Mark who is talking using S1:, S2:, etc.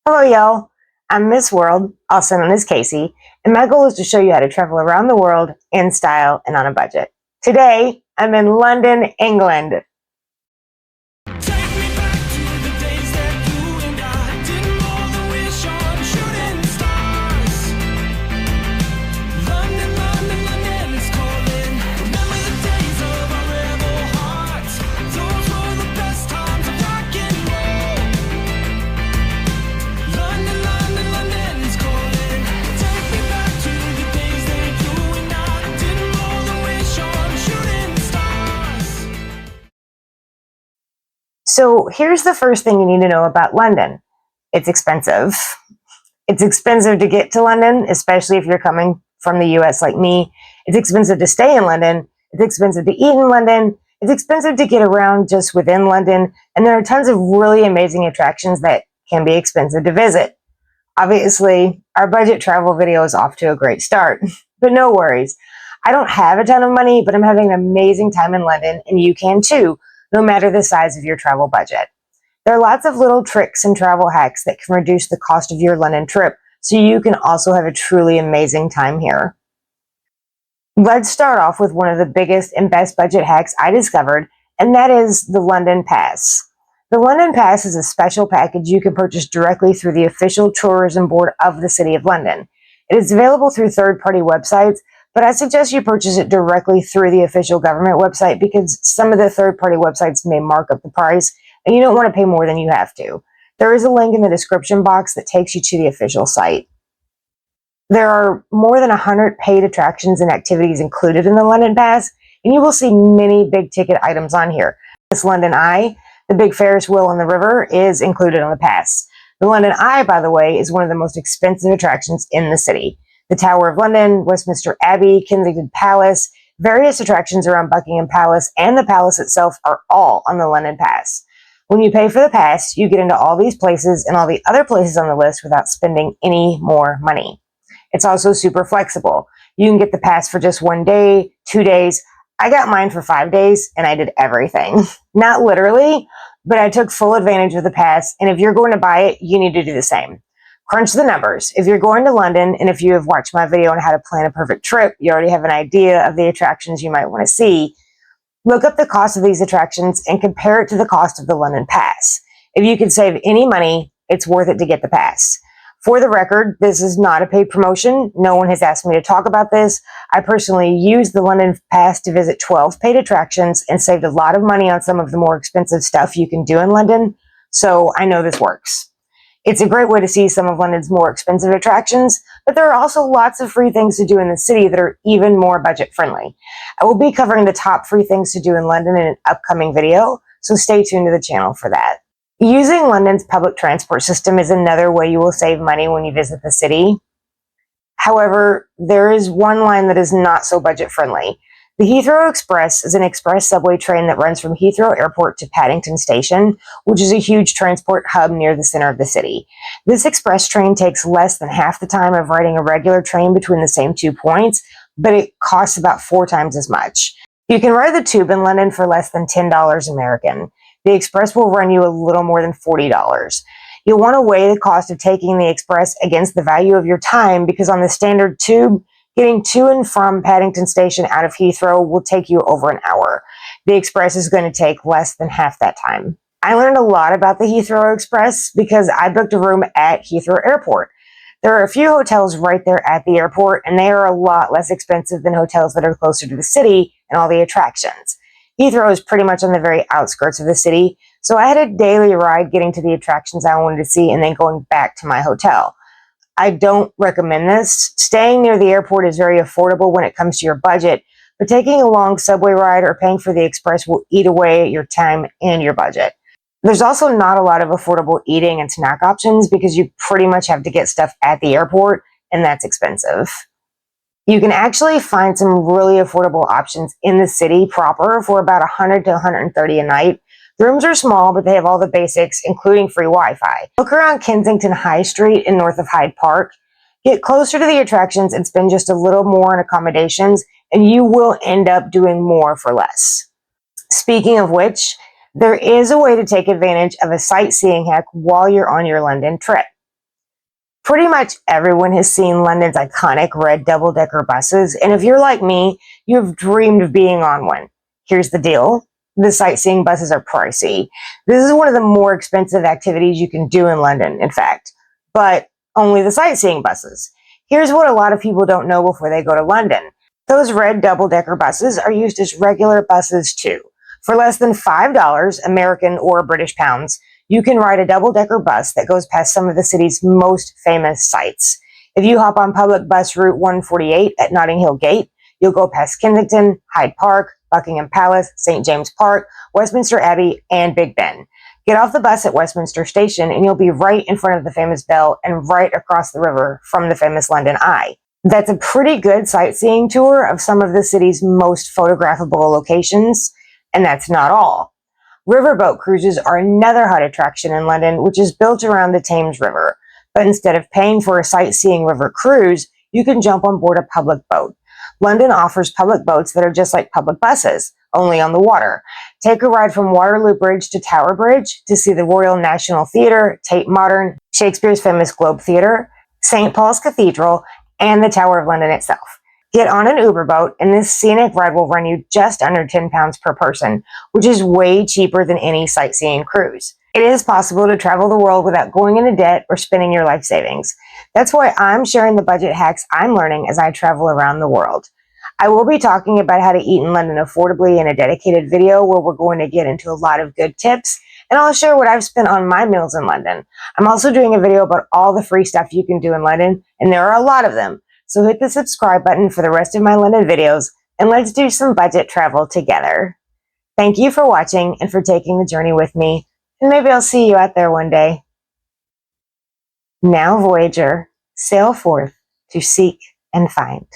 S1: Hello y'all, I'm Miss World, also known as Casey, and my goal is to show you how to travel around the world in style and on a budget. Today, I'm in London, England. So here's the first thing you need to know about London. It's expensive. It's expensive to get to London, especially if you're coming from the US like me. It's expensive to stay in London. It's expensive to eat in London. It's expensive to get around just within London. And there are tons of really amazing attractions that can be expensive to visit. Obviously, our budget travel video is off to a great start, but no worries. I don't have a ton of money, but I'm having an amazing time in London, and you can too, no matter the size of your travel budget. There are lots of little tricks and travel hacks that can reduce the cost of your London trip, so you can also have a truly amazing time here. Let's start off with one of the biggest and best budget hacks I discovered, and that is the London Pass. The London Pass is a special package you can purchase directly through the official tourism board of the City of London. It is available through third-party websites, but I suggest you purchase it directly through the official government website because some of the third-party websites may mark up the price, and you don't want to pay more than you have to. There is a link in the description box that takes you to the official site. There are more than 100 paid attractions and activities included in the London Pass, and you will see many big-ticket items on here. This London Eye, the big Ferris wheel on the river, is included on the pass. The London Eye, by the way, is one of the most expensive attractions in the city. The Tower of London, Westminster Abbey, Kensington Palace, various attractions around Buckingham Palace, and the palace itself are all on the London Pass. When you pay for the pass, you get into all these places and all the other places on the list without spending any more money. It's also super flexible. You can get the pass for just 1 day, 2 days. I got mine for 5 days and I did everything. Not literally, but I took full advantage of the pass, and if you're going to buy it, you need to do the same. Crunch the numbers. If you're going to London, and if you have watched my video on how to plan a perfect trip, you already have an idea of the attractions you might want to see. Look up the cost of these attractions and compare it to the cost of the London Pass. If you can save any money, it's worth it to get the pass. For the record, this is not a paid promotion. No one has asked me to talk about this. I personally used the London Pass to visit 12 paid attractions and saved a lot of money on some of the more expensive stuff you can do in London, so I know this works. It's a great way to see some of London's more expensive attractions, but there are also lots of free things to do in the city that are even more budget friendly. I will be covering the top free things to do in London in an upcoming video, so stay tuned to the channel for that. Using London's public transport system is another way you will save money when you visit the city. However, there is one line that is not so budget friendly. The Heathrow Express is an express subway train that runs from Heathrow Airport to Paddington Station, which is a huge transport hub near the center of the city. This express train takes less than half the time of riding a regular train between the same 2 points, but it costs about 4 times as much. You can ride the tube in London for less than $10 American. The express will run you a little more than $40. You'll want to weigh the cost of taking the express against the value of your time, because on the standard tube, getting to and from Paddington Station out of Heathrow will take you over an hour. The express is going to take less than half that time. I learned a lot about the Heathrow Express because I booked a room at Heathrow Airport. There are a few hotels right there at the airport, and they are a lot less expensive than hotels that are closer to the city and all the attractions. Heathrow is pretty much on the very outskirts of the city, so I had a daily ride getting to the attractions I wanted to see and then going back to my hotel. I don't recommend this. Staying near the airport is very affordable when it comes to your budget, but taking a long subway ride or paying for the express will eat away at your time and your budget. There's also not a lot of affordable eating and snack options because you pretty much have to get stuff at the airport, and that's expensive. You can actually find some really affordable options in the city proper for about $100 to $130 a night. The rooms are small, but they have all the basics, including free Wi-Fi. Look around Kensington High Street and north of Hyde Park. Get closer to the attractions and spend just a little more on accommodations, and you will end up doing more for less. Speaking of which, there is a way to take advantage of a sightseeing hack while you're on your London trip. Pretty much everyone has seen London's iconic red double-decker buses, and if you're like me, you have dreamed of being on one. Here's the deal. The sightseeing buses are pricey. This is one of the more expensive activities you can do in London, in fact, but only the sightseeing buses. Here's what a lot of people don't know before they go to London. Those red double-decker buses are used as regular buses too. For less than $5 American or British pounds, you can ride a double-decker bus that goes past some of the city's most famous sites. If you hop on public bus route 148 at Notting Hill Gate, you'll go past Kensington, Hyde Park, Buckingham Palace, St. James Park, Westminster Abbey, and Big Ben. Get off the bus at Westminster Station and you'll be right in front of the famous bell and right across the river from the famous London Eye. That's a pretty good sightseeing tour of some of the city's most photographable locations, and that's not all. Riverboat cruises are another hot attraction in London, which is built around the Thames River. But instead of paying for a sightseeing river cruise, you can jump on board a public boat. London offers public boats that are just like public buses, only on the water. Take a ride from Waterloo Bridge to Tower Bridge to see the Royal National Theatre, Tate Modern, Shakespeare's famous Globe Theatre, St. Paul's Cathedral, and the Tower of London itself. Get on an Uber boat, and this scenic ride will run you just under £10 per person, which is way cheaper than any sightseeing cruise. It is possible to travel the world without going into debt or spending your life savings. That's why I'm sharing the budget hacks I'm learning as I travel around the world. I will be talking about how to eat in London affordably in a dedicated video where we're going to get into a lot of good tips, and I'll share what I've spent on my meals in London. I'm also doing a video about all the free stuff you can do in London, and there are a lot of them. So hit the subscribe button for the rest of my London videos, and let's do some budget travel together. Thank you for watching and for taking the journey with me, and maybe I'll see you out there one day. Now, Voyager, sail forth to seek and find.